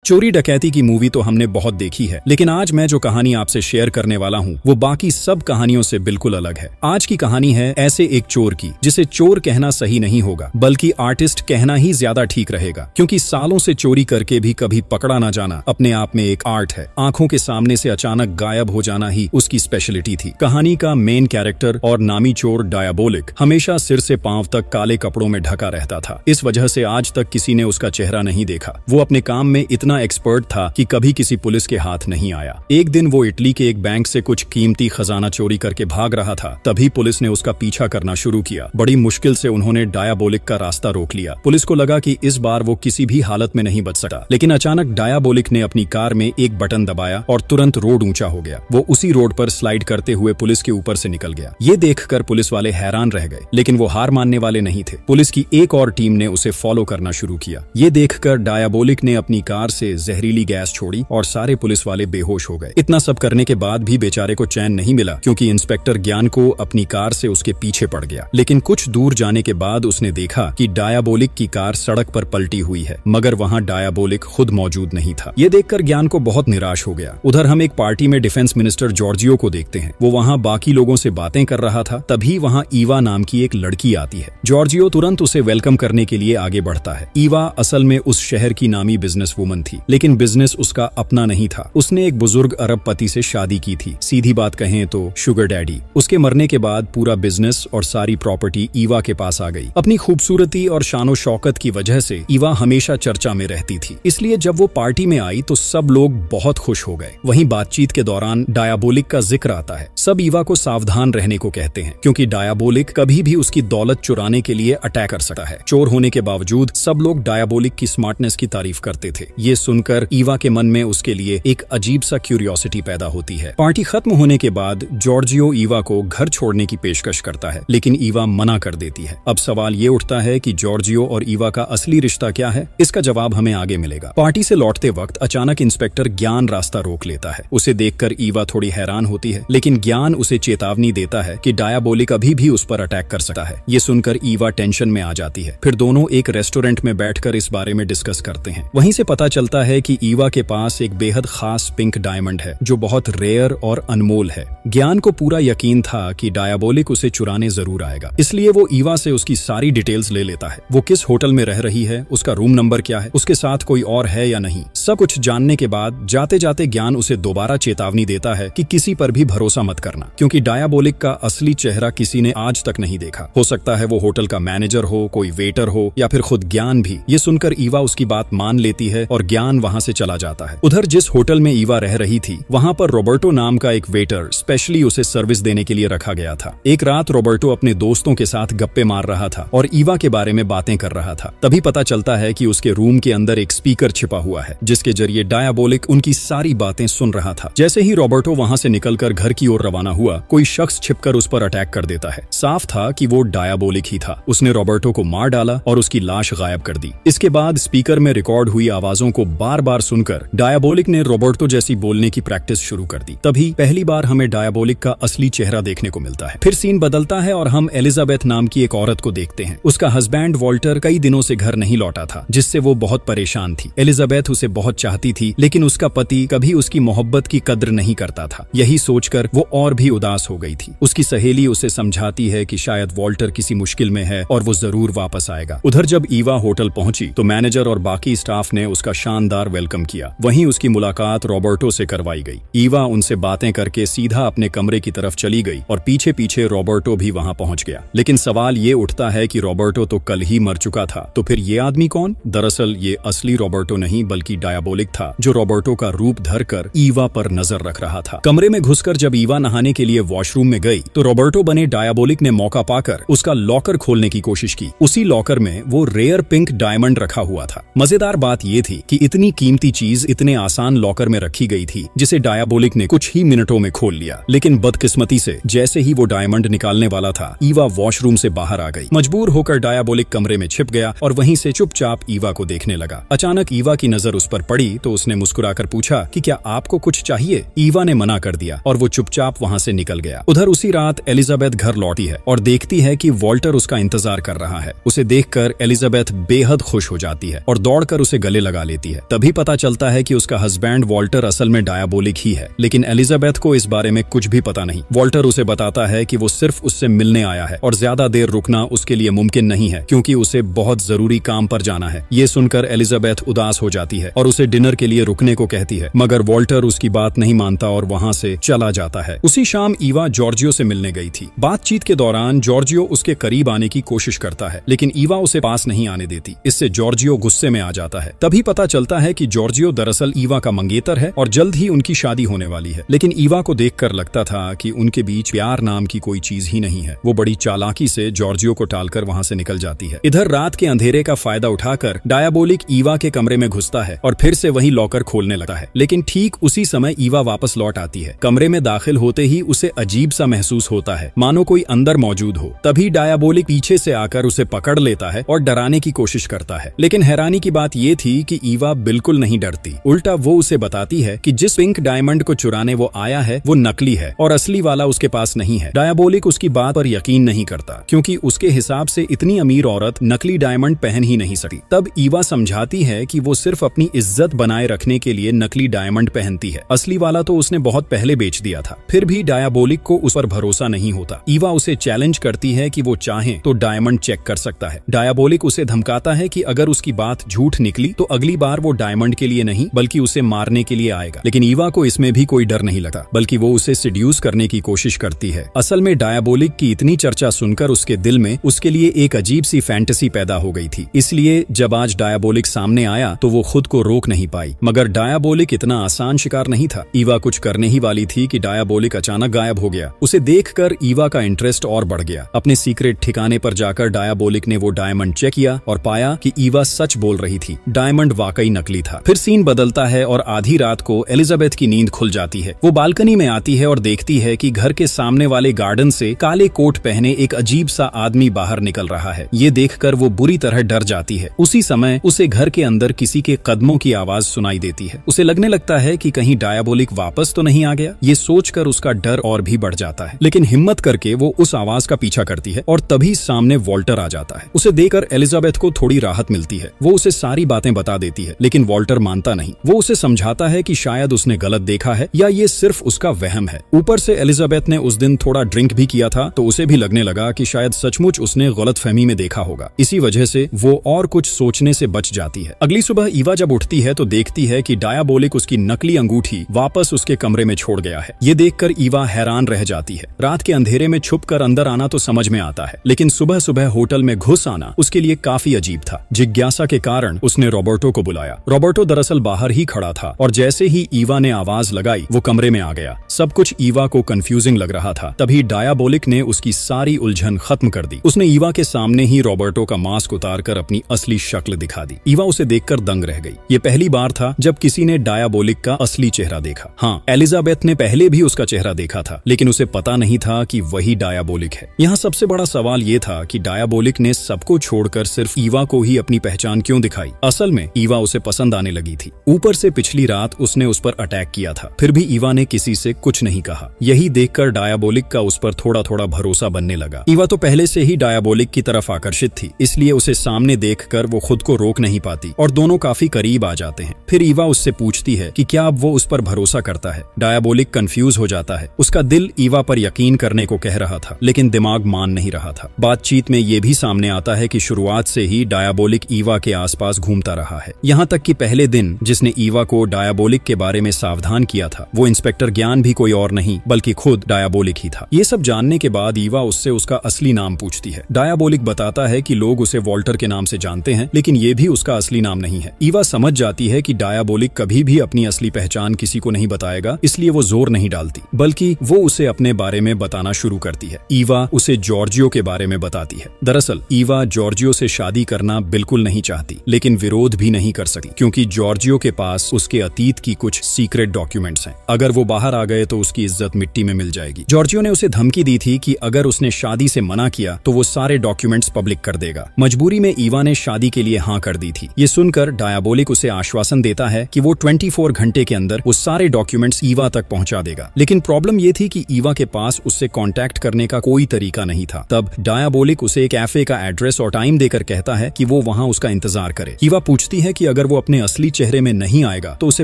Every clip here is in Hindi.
चोरी डकैती की मूवी तो हमने बहुत देखी है, लेकिन आज मैं जो कहानी आपसे शेयर करने वाला हूँ वो बाकी सब कहानियों से बिल्कुल अलग है। आज की कहानी है ऐसे एक चोर की जिसे चोर कहना सही नहीं होगा, बल्कि आर्टिस्ट कहना ही ज्यादा ठीक रहेगा, क्योंकि सालों से चोरी करके भी कभी पकड़ा ना जाना अपने आप में एक आर्ट है। आंखों के सामने से अचानक गायब हो जाना ही उसकी स्पेशलिटी थी। कहानी का मेन कैरेक्टर और नामी चोर डायबोलिक हमेशा सिर से पांव तक काले कपड़ों में ढका रहता था। इस वजह से आज तक किसी ने उसका चेहरा नहीं देखा। वो अपने काम में इतना एक्सपर्ट था कि कभी किसी पुलिस के हाथ नहीं आया। एक दिन वो इटली के एक बैंक से कुछ कीमती खजाना चोरी करके भाग रहा था, तभी पुलिस ने उसका पीछा करना शुरू किया। बड़ी मुश्किल से उन्होंने डायबोलिक का रास्ता रोक लिया। पुलिस को लगा कि इस बार वो किसी भी हालत में नहीं बच सका, लेकिन अचानक डायबोलिक ने अपनी कार में एक बटन दबाया और तुरंत रोड ऊंचा हो गया। वो उसी रोड पर स्लाइड करते हुए पुलिस के ऊपर से निकल गया। ये देखकर पुलिस वाले हैरान रह गए, लेकिन वो हार मानने वाले नहीं थे। पुलिस की एक और टीम ने उसे फॉलो करना शुरू किया। ये देखकर डायबोलिक ने अपनी कार से जहरीली गैस छोड़ी और सारे पुलिस वाले बेहोश हो गए। इतना सब करने के बाद भी बेचारे को चैन नहीं मिला, क्योंकि इंस्पेक्टर ज्ञान को अपनी कार से उसके पीछे पड़ गया। लेकिन कुछ दूर जाने के बाद उसने देखा कि डायबोलिक की कार सड़क पर पलटी हुई है, मगर वहां डायबोलिक खुद मौजूद नहीं था। ये देखकर ज्ञान को बहुत निराश हो गया। उधर हम एक पार्टी में डिफेंस मिनिस्टर जॉर्जियो को देखते हैं। वो वहां बाकी लोगों से बातें कर रहा था। तभी वहां ईवा नाम की एक लड़की आती है। जॉर्जियो तुरंत उसे वेलकम करने के लिए आगे बढ़ता है। ईवा असल में उस शहर की नामी बिजनेस वुमन थी, लेकिन बिजनेस उसका अपना नहीं था। उसने एक बुजुर्ग अरब पति से शादी की थी, सीधी बात कहें तो शुगर डैडी। उसके मरने के बाद पूरा बिजनेस और सारी प्रॉपर्टी ईवा के पास आ गई। अपनी खूबसूरती और शानो शौकत की वजह से ईवा हमेशा चर्चा में रहती थी, इसलिए जब वो पार्टी में आई तो सब लोग बहुत खुश हो गए। वहीं बातचीत के दौरान डायबोलिक का जिक्र आता है। सब ईवा को सावधान रहने को कहते हैं, क्योंकि डायबोलिक कभी भी उसकी दौलत चुराने के लिए अटैक कर सकता है। चोर होने के बावजूद सब लोग डायबोलिक की स्मार्टनेस की तारीफ करते थे। ये सुनकर ईवा के मन में उसके लिए एक अजीब सा क्यूरियोसिटी पैदा होती है। पार्टी खत्म होने के बाद जॉर्जियो ईवा को घर छोड़ने की पेशकश करता है, लेकिन ईवा मना कर देती है। अब सवाल ये उठता है कि जॉर्जियो और ईवा का असली रिश्ता क्या है? इसका जवाब हमें आगे मिलेगा। पार्टी से लौटते वक्त अचानक इंस्पेक्टर ज्ञान रास्ता रोक लेता है। उसे देखकर ईवा थोड़ी हैरान होती है, लेकिन ज्ञान उसे चेतावनी देता है कि डायबोलिक अभी भी उस पर अटैक कर सकता है। ये सुनकर ईवा टेंशन में आ जाती है। फिर दोनों एक रेस्टोरेंट में बैठकर इस बारे में डिस्कस करते हैं। वहीं से पता चलता है कि ईवा के पास एक बेहद खास पिंक डायमंड है, जो बहुत रेयर और अनमोल है। ज्ञान को पूरा यकीन था कि डायबोलिक उसे चुराने जरूर आएगा, इसलिए वो ईवा से उसकी सारी डिटेल्स ले लेता है। वो किस होटल में रह रही है, उसका रूम नंबर क्या है, उसके साथ कोई और है या नहीं। सब कुछ जानने के बाद जाते जाते ज्ञान उसे दोबारा चेतावनी देता है कि किसी पर भी भरोसा मत करना, क्योंकि डायबोलिक का असली चेहरा किसी ने आज तक नहीं देखा। हो सकता है वो होटल का मैनेजर हो, कोई वेटर हो, या फिर खुद ज्ञान भी। ये सुनकर ईवा उसकी बात मान लेती है और ज्ञान वहां से चला जाता है। उधर जिस होटल में ईवा रह रही थी, वहां पर रॉबर्टो नाम का एक वेटर स्पेशली उसे सर्विस देने के लिए रखा गया था। एक रात रॉबर्टो अपने दोस्तों के साथ गप्पे मार रहा था और ईवा के बारे में बातें कर रहा था। तभी पता चलता है कि उसके रूम के अंदर एक स्पीकर छिपा हुआ है, जिसके जरिए डायबोलिक उनकी सारी बातें सुन रहा था। जैसे ही रॉबर्टो वहां से निकलकर घर की ओर रवाना हुआ, कोई शख्स छिपकर उस पर अटैक कर देता है। साफ था कि वो डायबोलिक ही था। उसने रॉबर्टो को मार डाला और उसकी लाश गायब कर दी। इसके बाद स्पीकर में रिकॉर्ड हुई आवाजों को बार बार सुनकर डायबोलिक ने रॉबर्टो जैसी बोलने की प्रैक्टिस शुरू कर दी। तभी पहली बार हमें डायबोलिक का असली चेहरा देखने को मिलता है। फिर सीन बदलता है और हम एलिजाबेथ नाम की एक औरत को देखते हैं। उसका हस्बैंड वॉल्टर कई दिनों से घर नहीं लौटा था, जिससे वो बहुत परेशान थी। एलिजाबेथ उसे बहुत चाहती थी, लेकिन उसका पति कभी उसकी मोहब्बत की कद्र नहीं करता था। यही सोचकर वो और भी उदास हो गई थी। उसकी सहेली उसे समझाती है कि शायद वॉल्टर किसी मुश्किल में है और वो जरूर वापस आएगा। उधर जब ईवा होटल पहुंची तो मैनेजर और बाकी स्टाफ ने उसका शानदार वेलकम किया। वहीं उसकी मुलाकात रॉबर्टो से करवाई गई। ईवा उनसे बातें करके सीधा अपने कमरे की तरफ चली गई और पीछे पीछे रॉबर्टो भी वहां पहुंच गया। लेकिन सवाल ये उठता है कि रॉबर्टो तो कल ही मर चुका था, तो फिर ये आदमी कौन? दरअसल ये असली रॉबर्टो नहीं, बल्कि डायबोलिक था, जो रॉबर्टो का रूप धरकर ईवा पर नजर रख रहा था। कमरे में घुसकर जब ईवा नहाने के लिए वॉशरूम में गई तो रॉबर्टो बने डायबोलिक ने मौका पाकर उसका लॉकर खोलने की कोशिश की। उसी लॉकर में वो रेयर पिंक डायमंड रखा हुआ था। मजेदार बात ये थी कि इतनी कीमती चीज इतने आसान लॉकर में रखी गई थी, जिसे डायबोलिक ने कुछ ही मिनटों में खोल लिया। लेकिन बदकिस्मती से जैसे ही वो डायमंड निकालने वाला था, ईवा वॉशरूम से बाहर आ गई। मजबूर होकर डायबोलिक कमरे में छिप गया और वहीं से चुपचाप ईवा को देखने लगा। अचानक ईवा की नजर उस पर पड़ी तो उसने मुस्कुराकर पूछा कि क्या आपको कुछ चाहिए? ईवा ने मना कर दिया और वो चुपचाप वहां से निकल गया। उधर उसी रात एलिजाबेथ घर लौटी है और देखती है कि वॉल्टर उसका इंतजार कर रहा है। उसे देखकर एलिजाबेथ बेहद खुश हो जाती है और दौड़कर उसे गले लगा लेती है। है। तभी पता चलता है कि उसका हस्बैंड वॉल्टर असल में डायबोलिक ही है, लेकिन एलिजाबेथ को इस बारे में कुछ भी पता नहीं। वॉल्टर उसे बताता है कि वो सिर्फ उससे मिलने आया है और ज्यादा देर रुकना उसके लिए मुमकिन नहीं है क्योंकि उसे बहुत जरूरी काम पर जाना है। ये सुनकर एलिजाबेथ उदास हो जाती है और उसे डिनर के लिए रुकने को कहती है, मगर वॉल्टर उसकी बात नहीं मानता और वहाँ से चला जाता है। उसी शाम ईवा जॉर्जियो से मिलने गई थी। बातचीत के दौरान जॉर्जियो उसके करीब आने की कोशिश करता है, लेकिन ईवा उसे पास नहीं आने देती। इससे जॉर्जियो गुस्से में आ जाता है। तभी पता चलता है कि जॉर्जियो दरअसल ईवा का मंगेतर है और जल्द ही उनकी शादी होने वाली है। लेकिन ईवा को देखकर लगता था कि उनके बीच प्यार नाम की कोई चीज ही नहीं है। वो बड़ी चालाकी से जॉर्जियो को टालकर वहाँ से निकल जाती है। इधर रात के अंधेरे का फायदा उठाकर डायबोलिक ईवा के कमरे में घुसता है और फिर से वही लॉकर खोलने लगता है। लेकिन ठीक उसी समय ईवा वापस लौट आती है। कमरे में दाखिल होते ही उसे अजीब सा महसूस होता है, मानो कोई अंदर मौजूद हो। तभी डायबोलिक पीछे से आकर उसे पकड़ लेता है और डराने की कोशिश करता है। लेकिन हैरानी की बात ये थी कि ईवा बिल्कुल नहीं डरती। उल्टा वो उसे बताती है कि जिस पिंक डायमंड को चुराने वो आया है वो नकली है और असली वाला उसके पास नहीं है। डायबोलिक उसकी बात पर यकीन नहीं करता क्योंकि उसके हिसाब से इतनी अमीर औरत नकली डायमंड पहन ही नहीं सकती। तब ईवा समझाती है कि वो सिर्फ अपनी इज्जत बनाए रखने के लिए नकली डायमंड पहनती है, असली वाला तो उसने बहुत पहले बेच दिया था। फिर भी डायबोलिक को उस पर भरोसा नहीं होता। ईवा उसे चैलेंज करती है कि वो चाहे तो डायमंड चेक कर सकता है। डायबोलिक उसे धमकाता है कि अगर उसकी बात झूठ निकली तो अगली बार वो डायमंड के लिए नहीं बल्कि उसे मारने के लिए आएगा। लेकिन ईवा को इसमें भी कोई डर नहीं लगता, बल्कि वो उसे सिड्यूस करने की कोशिश करती है। असल में डायबोलिक की इतनी चर्चा सुनकर उसके दिल में उसके लिए एक अजीब सी फैंटेसी पैदा हो गई थी। इसलिए जब आज डायबोलिक सामने आया तो वो खुद को रोक नहीं पाई। मगर डायबोलिक इतना आसान शिकार नहीं था। ईवा कुछ करने ही वाली थी कि डायबोलिक अचानक गायब हो गया। उसे देखकर ईवा का इंटरेस्ट और बढ़ गया। अपने सीक्रेट ठिकाने पर जाकर डायबोलिक ने वो डायमंड चेक किया और पाया कि ईवा सच बोल रही थी। डायमंड वाकई नकली था। फिर सीन बदलता है और आधी रात को एलिजाबेथ की नींद खुल जाती है। वो बालकनी में आती है और देखती है कि घर के सामने वाले गार्डन से काले कोट पहने एक अजीब सा आदमी बाहर निकल रहा है। ये देखकर वो बुरी तरह डर जाती है। उसी समय उसे घर के अंदर किसी के कदमों की आवाज सुनाई देती है। उसे लगने लगता है कि कहीं डायबोलिक वापस तो नहीं आ गया। ये सोचकर उसका डर और भी बढ़ जाता है, लेकिन हिम्मत करके वो उस आवाज का पीछा करती है और तभी सामने वॉल्टर आ जाता है। उसे देखकर एलिजाबेथ को थोड़ी राहत मिलती है। वो उसे सारी बातें बता देती है, लेकिन वॉल्टर मानता नहीं। वो उसे समझाता है कि शायद उसने गलत देखा है या ये सिर्फ उसका वहम है। ऊपर से एलिजाबेथ ने उस दिन थोड़ा ड्रिंक भी किया था, तो उसे भी लगने लगा कि शायद सचमुच उसने गलतफहमी में देखा होगा। इसी वजह से वो और कुछ सोचने से बच जाती है। अगली सुबह ईवा जब उठती है तो देखती है कि डायबोलिक उसकी नकली अंगूठी वापस उसके कमरे में छोड़ गया है। ये देखकर ईवा हैरान रह जाती है। रात के अंधेरे में छुपकर अंदर आना तो समझ में आता है, लेकिन सुबह सुबह होटल में घुस आना उसके लिए काफी अजीब था। जिज्ञासा के कारण उसने रॉबर्टो को बुलाया। रॉबर्टो दरअसल बाहर ही खड़ा था और जैसे ही ईवा ने आवाज लगाई वो कमरे में आ गया। सब कुछ ईवा को कंफ्यूजिंग लग रहा था। तभी डायबोलिक ने उसकी सारी उलझन खत्म कर दी। उसने ईवा के सामने ही रॉबर्टो का मास्क उतारकर अपनी असली शक्ल दिखा दी। ईवा उसे देखकर दंग रह गई। ये पहली बार था जब किसी ने डायबोलिक का असली चेहरा देखा। हाँ, एलिजाबेथ ने पहले भी उसका चेहरा देखा था, लेकिन उसे पता नहीं था कि वही डायबोलिक है। यहाँ सबसे बड़ा सवाल ये था कि डायबोलिक ने सबको छोड़कर सिर्फ ईवा को ही अपनी पहचान क्यों दिखाई। असल में ईवा उसे पसंद आने लगी थी। ऊपर से पिछली रात उसने उस पर अटैक किया था, फिर भी ईवा ने किसी से कुछ नहीं कहा। यही देखकर डायबोलिक का उस पर थोड़ा थोड़ा भरोसा बनने लगा। ईवा तो पहले से ही डायबोलिक की तरफ आकर्षित थी, इसलिए उसे सामने देखकर वो खुद को रोक नहीं पाती और दोनों काफी करीब आ जाते हैं। फिर ईवा उससे पूछती है कि क्या अब वो उस पर भरोसा करता है। डायबोलिक कंफ्यूज हो जाता है। उसका दिल ईवा पर यकीन करने को कह रहा था, लेकिन दिमाग मान नहीं रहा था। बातचीत में ये भी सामने आता है कि शुरुआत से ही डायबोलिक ईवा के आसपास घूमता रहा है। यहाँ तक कि पहले दिन जिसने ईवा को डायबोलिक के बारे में सावधान किया था, वो इंस्पेक्टर ज्ञान भी कोई और नहीं बल्कि खुद डायबोलिक ही था। ये सब जानने के बाद ईवा उससे उसका असली नाम पूछती है। डायबोलिक बताता है कि लोग उसे वॉल्टर के नाम से जानते हैं, लेकिन ये भी उसका असली नाम नहीं है। ईवा समझ जाती है कि डायबोलिक कभी भी अपनी असली पहचान किसी को नहीं बताएगा, इसलिए वो जोर नहीं डालती, बल्कि वो उसे अपने बारे में बताना शुरू करती है। ईवा उसे जॉर्जियो के बारे में बताती है। दरअसल ईवा जॉर्जियो से शादी करना बिल्कुल नहीं चाहती, लेकिन विरोध भी नहीं कर सकती क्योंकि जॉर्जियो के पास उसके अतीत की कुछ सीक्रेट डॉक्यूमेंट्स हैं। अगर वो बाहर आ गए तो उसकी इज्जत मिट्टी में मिल जाएगी। जॉर्जियो ने उसे धमकी दी थी कि अगर उसने शादी से मना किया तो वो सारे डॉक्यूमेंट्स पब्लिक कर देगा। मजबूरी में ईवा ने शादी के लिए हाँ कर दी थी। ये सुनकर डायबोलिक उसे आश्वासन देता है कि वो 24 घंटे के अंदर वो सारे डॉक्यूमेंट्स ईवा तक पहुंचा देगा। लेकिन प्रॉब्लम ये थी कि ईवा के पास उससे कांटेक्ट करने का कोई तरीका नहीं था। तब डायबोलिक उसे एक कैफे का एड्रेस और टाइम देकर कहता है कि वो वहां उसका इंतजार करे। ईवा पूछती है कि अगर अगर वो अपने असली चेहरे में नहीं आएगा तो उसे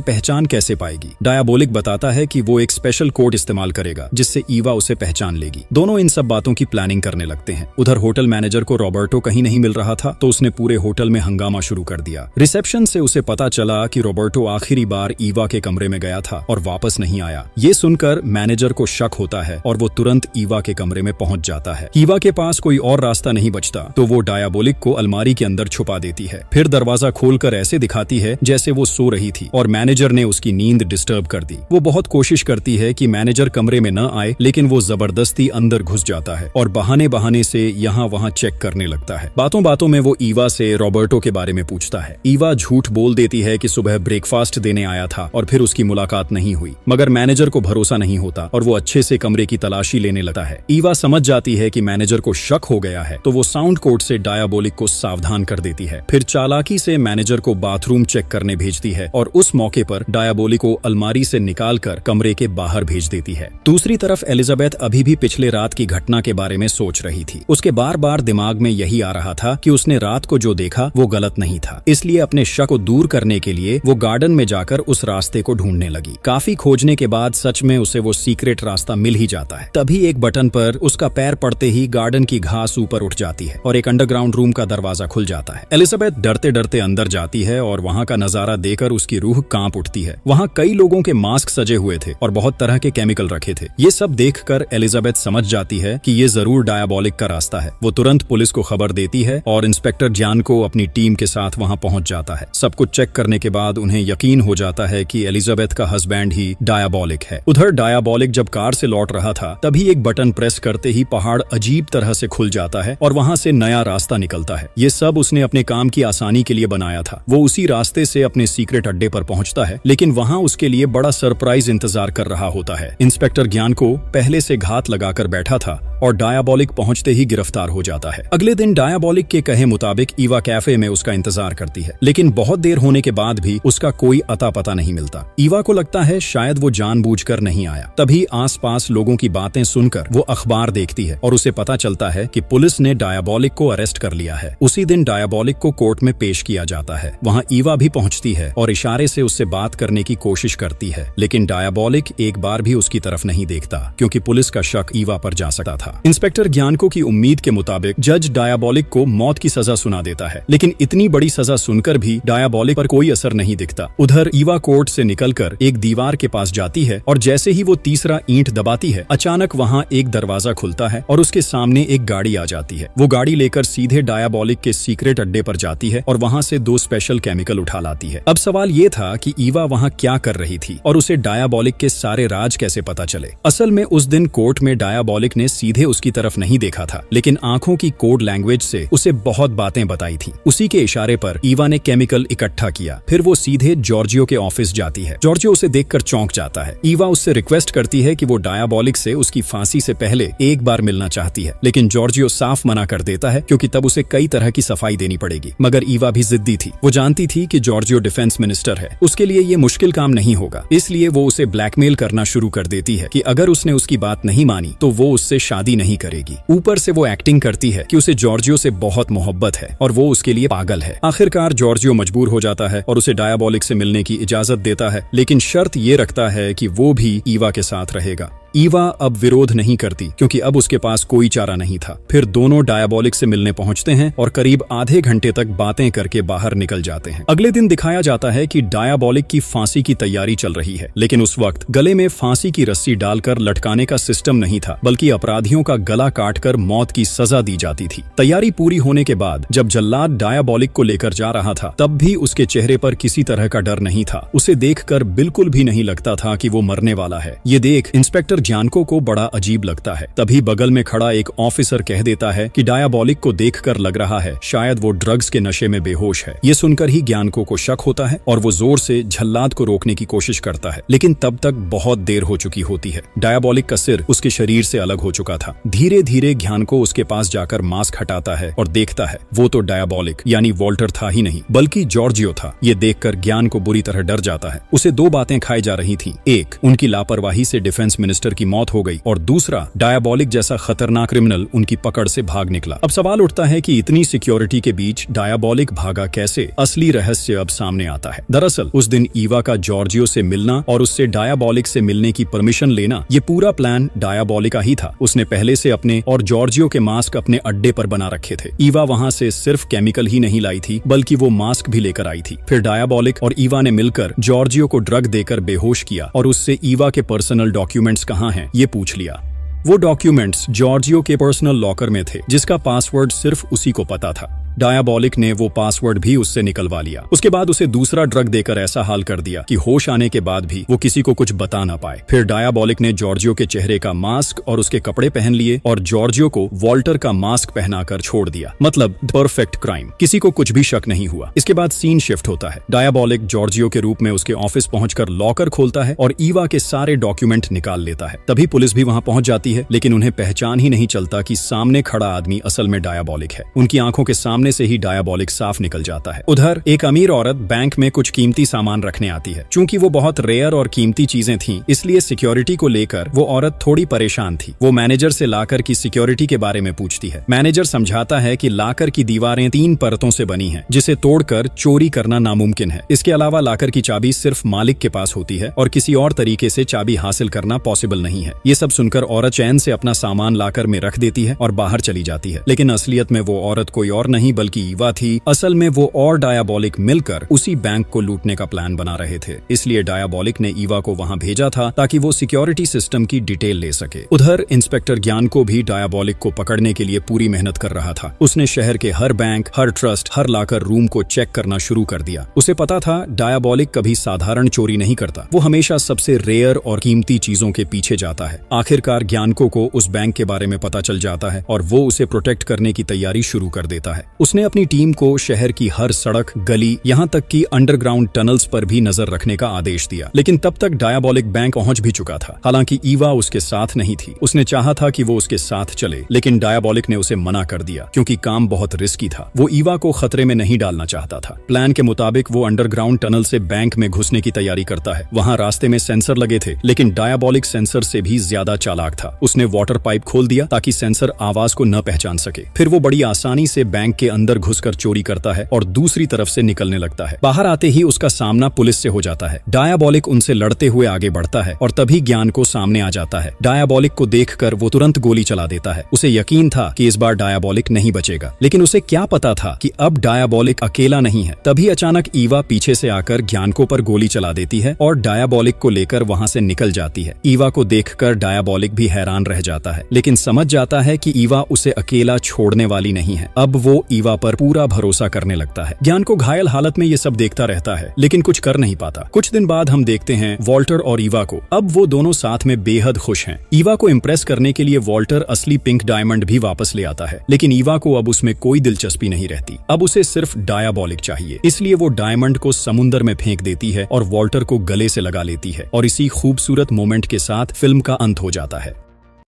पहचान कैसे पाएगी। डायाबोलिक बताता है कि वो एक स्पेशल कोड इस्तेमाल करेगा जिससे ईवा उसे पहचान लेगी। दोनों इन सब बातों की प्लानिंग करने लगते हैं। उधर होटल मैनेजर को रॉबर्टो कहीं नहीं मिल रहा था तो उसने पूरे होटल में हंगामा शुरू कर दिया। रिसेप्शन से उसे पता चला कि रॉबर्टो आखिरी बार ईवा के कमरे में गया था और वापस नहीं आया। ये सुनकर मैनेजर को शक होता है और वो तुरंत ईवा के कमरे में पहुंच जाता है। ईवा के पास कोई और रास्ता नहीं बचता तो वो डायाबोलिक को अलमारी के अंदर छुपा देती है। फिर दरवाजा खोलकर ऐसे दिखाती है जैसे वो सो रही थी और मैनेजर ने उसकी नींद डिस्टर्ब कर दी। वो बहुत कोशिश करती है कि मैनेजर कमरे में न आए, लेकिन वो जबरदस्ती अंदर घुस जाता है और बहाने बहाने से यहाँ वहाँ चेक करने लगता है। बातों बातों में वो ईवा से रॉबर्टो के बारे में पूछता है। ईवा झूठ बोल देती है कि सुबह ब्रेकफास्ट देने आया था और फिर उसकी मुलाकात नहीं हुई, मगर मैनेजर को भरोसा नहीं होता और वो अच्छे से कमरे की तलाशी लेने लगता है। ईवा समझ जाती है कि मैनेजर को शक हो गया है तो वो साउंड कोड से डायाबोलिक को सावधान कर देती है। फिर चालाकी से मैनेजर को बाथरूम चेक करने भेजती है और उस मौके पर डायाबोलिक को अलमारी से निकालकर कमरे के बाहर भेज देती है। दूसरी तरफ एलिजाबेथ अभी भी पिछले रात की घटना के बारे में सोच रही थी। उसके बार बार दिमाग में यही आ रहा था कि उसने रात को जो देखा वो गलत नहीं था। इसलिए अपने शक को दूर करने के लिए वो गार्डन में जाकर उस रास्ते को ढूंढने लगी। काफी खोजने के बाद सच में उसे वो सीक्रेट रास्ता मिल ही जाता है। तभी एक बटन पर उसका पैर पड़ते ही गार्डन की घास ऊपर उठ जाती है और एक अंडरग्राउंड रूम का दरवाजा खुल जाता है। एलिजाबेथ डरते डरते अंदर जाती है और वहाँ का नजारा देखकर उसकी रूह कांप उठती है। वहाँ कई लोगों के मास्क सजे हुए थे और बहुत तरह के केमिकल रखे थे। ये सब देखकर एलिजाबेथ समझ जाती है कि ये जरूर डायाबोलिक का रास्ता है। वो तुरंत पुलिस को खबर देती है और इंस्पेक्टर जॉन को अपनी टीम के साथ वहाँ पहुँच जाता है। सब कुछ चेक करने के बाद उन्हें यकीन हो जाता है कि एलिजाबेथ का हस्बैंड ही डायाबोलिक है। उधर डायाबोलिक जब कार से लौट रहा था तभी एक बटन प्रेस करते ही पहाड़ अजीब तरह से खुल जाता है और वहाँ से नया रास्ता निकलता है। ये सब उसने अपने काम की आसानी के लिए बनाया था। वो उसी रास्ते से अपने सीक्रेट अड्डे पर पहुँचता है, लेकिन वहाँ उसके लिए बड़ा सरप्राइज इंतजार कर रहा होता है। इंस्पेक्टर ज्ञान को पहले से घात लगाकर बैठा था और डायाबोलिक पहुंचते ही गिरफ्तार हो जाता है। अगले दिन डायाबोलिक के कहे मुताबिक ईवा कैफे में उसका इंतजार करती है, लेकिन बहुत देर होने के बाद भी उसका कोई अता पता नहीं मिलता। ईवा को लगता है शायद वो जानबूझकर नहीं आया। तभी आसपास लोगों की बातें सुनकर वो अखबार देखती है और उसे पता चलता है कि पुलिस ने डायाबोलिक को अरेस्ट कर लिया है। उसी दिन डायाबोलिक को कोर्ट में पेश किया जाता है। वहाँ ईवा भी पहुँचती है और इशारे से उससे बात करने की कोशिश करती है, लेकिन डायाबोलिक एक बार भी उसकी तरफ नहीं देखता क्योंकि पुलिस का शक ईवा पर जा सकता था। इंस्पेक्टर ज्ञानको की उम्मीद के मुताबिक जज डायाबोलिक को मौत की सजा सुना देता है, लेकिन इतनी बड़ी सजा सुनकर भी डायाबोलिक पर कोई असर नहीं दिखता। उधर ईवा कोर्ट से निकलकर एक दीवार के पास जाती है और जैसे ही वो तीसरा ईंट दबाती है, अचानक वहाँ एक दरवाजा खुलता है और उसके सामने एक गाड़ी आ जाती है। वो गाड़ी लेकर सीधे डायाबोलिक के सीक्रेट अड्डे पर जाती है और वहाँ से 2 स्पेशल केमिकल उठा लाती है। अब सवाल ये था कि ईवा वहाँ क्या कर रही थी और उसे डायाबोलिक के सारे राज कैसे पता चले। असल में उस दिन कोर्ट में डायाबोलिक ने सीधे उसकी तरफ नहीं देखा था, लेकिन आंखों की कोड लैंग्वेज से उसे बहुत बातें बताई थी। उसी के इशारे पर ईवा ने केमिकल इकट्ठा किया। फिर वो सीधे जॉर्जियो के ऑफिस जाती है। जॉर्जियो उसे देखकर चौंक जाता है। ईवा उससे रिक्वेस्ट करती है कि वो डायाबोलिक से उसकी फांसी से पहले एक बार मिलना चाहती है, लेकिन जॉर्जियो साफ मना कर देता है क्योंकि तब उसे कई तरह की सफाई देनी पड़ेगी। मगर ईवा भी जिद्दी थी। वो जानती थी कि जॉर्जियो डिफेंस मिनिस्टर है, उसके लिए ये मुश्किल काम नहीं होगा। इसलिए वो उसे ब्लैकमेल करना शुरू कर देती है कि अगर उसने उसकी बात नहीं मानी तो वो उससे शादी नहीं करेगी। ऊपर से वो एक्टिंग करती है कि उसे जॉर्जियो से बहुत मोहब्बत है और वो उसके लिए पागल है। आखिरकार जॉर्जियो मजबूर हो जाता है और उसे डायाबोलिक से मिलने की इजाजत देता है, लेकिन शर्त ये रखता है कि वो भी ईवा के साथ रहेगा। ईवा अब विरोध नहीं करती क्योंकि अब उसके पास कोई चारा नहीं था। फिर दोनों डायाबोलिक से मिलने पहुंचते हैं और करीब आधे घंटे तक बातें करके बाहर निकल जाते हैं। अगले दिन दिखाया जाता है कि डायाबोलिक की फांसी की तैयारी चल रही है, लेकिन उस वक्त गले में फांसी की रस्सी डालकर लटकाने का सिस्टम नहीं था, बल्कि अपराधियों का गला काटकर मौत की सजा दी जाती थी। तैयारी पूरी होने के बाद जब जल्लाद डायाबोलिक को लेकर जा रहा था, तब भी उसके चेहरे पर किसी तरह का डर नहीं था। उसे देखकर बिल्कुल भी नहीं लगता था कि वो मरने वाला है। ये देख इंस्पेक्टर ज्ञानको को बड़ा अजीब लगता है। तभी बगल में खड़ा एक ऑफिसर कह देता है कि डायाबोलिक को देखकर लग रहा है शायद वो ड्रग्स के नशे में बेहोश है। ये सुनकर ही ज्ञानको को शक होता है और वो जोर से जल्लाद को रोकने की कोशिश करता है, लेकिन तब तक बहुत देर हो चुकी होती है। डायाबोलिक का सिर उसके शरीर से अलग हो चुका था। धीरे धीरे ज्ञानको उसके पास जाकर मास्क हटाता है और देखता है वो तो डायाबोलिक यानी वॉल्टर था ही नहीं, बल्कि जॉर्जियो था। ये देखकर ज्ञान को बुरी तरह डर जाता है। उसे 2 बातें खाई जा रही थी। एक, उनकी लापरवाही से डिफेंस मिनिस्टर की मौत हो गई और दूसरा डायबॉलिक जैसा खतरनाक क्रिमिनल उनकी पकड़ से भाग निकला। अब सवाल उठता है कि इतनी सिक्योरिटी के बीच डायबॉलिक भागा कैसे? असली रहस्य अब सामने आता है। दरअसल उस दिन ईवा का जॉर्जियो से मिलना और उससे डायबॉलिक से मिलने की परमिशन लेना, ये पूरा प्लान डायबॉलिक का ही था। उसने पहले से अपने और जॉर्जियो के मास्क अपने अड्डे पर बना रखे थे। ईवा वहां से सिर्फ केमिकल ही नहीं लाई थी बल्कि वो मास्क भी लेकर आई थी। फिर डायबॉलिक और ईवा ने मिलकर जॉर्जियो को ड्रग देकर बेहोश किया और उससे ईवा के पर्सनल डॉक्यूमेंट्स कहाँ हैं ये पूछ लिया। वो डॉक्यूमेंट्स जॉर्जियो के पर्सनल लॉकर में थे जिसका पासवर्ड सिर्फ उसी को पता था। डायबॉलिक ने वो पासवर्ड भी उससे निकलवा लिया। उसके बाद उसे दूसरा ड्रग देकर ऐसा हाल कर दिया कि होश आने के बाद भी वो किसी को कुछ बता ना पाए। फिर डायबॉलिक ने जॉर्जियो के चेहरे का मास्क और उसके कपड़े पहन लिए और जॉर्जियो को वॉल्टर का मास्क पहनाकर छोड़ दिया। मतलब परफेक्ट क्राइम, किसी को कुछ भी शक नहीं हुआ। इसके बाद सीन शिफ्ट होता है। डायबॉलिक जॉर्जियो के रूप में उसके ऑफिस पहुंचकर लॉकर खोलता है और ईवा के सारे डॉक्यूमेंट निकाल लेता है। तभी पुलिस भी वहां पहुंच जाती है, लेकिन उन्हें पहचान ही नहीं चलता कि सामने खड़ा आदमी असल में डायबॉलिक है। उनकी आंखों के सामने से ही डायबॉलिक साफ निकल जाता है। उधर एक अमीर औरत बैंक में कुछ कीमती सामान रखने आती है। चूंकि वो बहुत रेयर और कीमती चीजें थीं, इसलिए सिक्योरिटी को लेकर वो औरत थोड़ी परेशान थी। वो मैनेजर से लाकर की सिक्योरिटी के बारे में पूछती है। मैनेजर समझाता है कि लाकर की दीवारें 3 परतों से बनी हैं, जिसे तोड़कर चोरी करना नामुमकिन है। इसके अलावा लाकर की चाबी सिर्फ मालिक के पास होती है और किसी और तरीके से चाबी हासिल करना पॉसिबल नहीं है। ये सब सुनकर औरत चैन से अपना सामान लाकर में रख देती है और बाहर चली जाती है। लेकिन असलियत में वो औरत कोई और नहीं बल्कि ईवा थी। असल में वो और डायबॉलिक मिलकर उसी बैंक को लूटने का प्लान बना रहे थे। इसलिए डायबॉलिक ने ईवा को वहां भेजा था ताकि वो सिक्योरिटी सिस्टम की डिटेल ले सके। उधर इंस्पेक्टर ज्ञान को भी डायबॉलिक को पकड़ने के लिए पूरी मेहनत कर रहा था। उसने शहर के हर बैंक, हर ट्रस्ट, हर लाकर रूम को चेक करना शुरू कर दिया। उसे पता था डायबॉलिक कभी साधारण चोरी नहीं करता, वो हमेशा सबसे रेयर और कीमती चीजों के पीछे जाता है। आखिरकार ज्ञानको को उस बैंक के बारे में पता चल जाता है और वो उसे प्रोटेक्ट करने की तैयारी शुरू कर देता है। उसने अपनी टीम को शहर की हर सड़क, गली, यहाँ तक कि अंडरग्राउंड टनल्स पर भी नजर रखने का आदेश दिया। लेकिन तब तक डायबॉलिक बैंक पहुंच भी चुका था। हालांकि ईवा उसके साथ नहीं थी। उसने चाहा था कि वो उसके साथ चले, लेकिन डायबॉलिक ने उसे मना कर दिया क्योंकि काम बहुत रिस्की था। वो ईवा को खतरे में नहीं डालना चाहता था। प्लान के मुताबिक वो अंडरग्राउंड टनल से बैंक में घुसने की तैयारी करता है। वहाँ रास्ते में सेंसर लगे थे, लेकिन डायबॉलिक सेंसर से भी ज्यादा चालाक था। उसने वाटर पाइप खोल दिया ताकि सेंसर आवाज को न पहचान सके। फिर वो बड़ी आसानी से बैंक के अंदर घुसकर चोरी करता है और दूसरी तरफ से निकलने लगता है। बाहर आते ही उसका सामना पुलिस से हो जाता है। डायबॉलिक उनसे लड़ते हुए आगे बढ़ता है और तभी ज्ञान को सामने आ जाता है। डायबॉलिक को देखकर वो तुरंत गोली चला देता है। उसे यकीन था कि इस बार डायबॉलिक नहीं बचेगा, लेकिन उसे क्या पता था कि अब डायबॉलिक अकेला नहीं है। तभी अचानक ईवा पीछे से आकर ज्ञानको पर गोली चला देती है और डायबॉलिक को लेकर वहां से निकल जाती है। ईवा को देखकर डायबॉलिक भी हैरान रह जाता है, लेकिन समझ जाता है कि ईवा उसे अकेला छोड़ने वाली नहीं है। अब वो ईवा पर पूरा भरोसा करने लगता है। ज्ञान को घायल हालत में ये सब देखता रहता है, लेकिन कुछ कर नहीं पाता। कुछ दिन बाद हम देखते हैं वॉल्टर और ईवा को। अब वो दोनों साथ में बेहद खुश हैं। ईवा को इम्प्रेस करने के लिए वॉल्टर असली पिंक डायमंड भी वापस ले आता है, लेकिन ईवा को अब उसमें कोई दिलचस्पी नहीं रहती। अब उसे सिर्फ डायबॉलिक चाहिए, इसलिए वो डायमंड को समुद्र में फेंक देती है और वॉल्टर को गले से लगा लेती है। और इसी खूबसूरत मोमेंट के साथ फिल्म का अंत हो जाता है।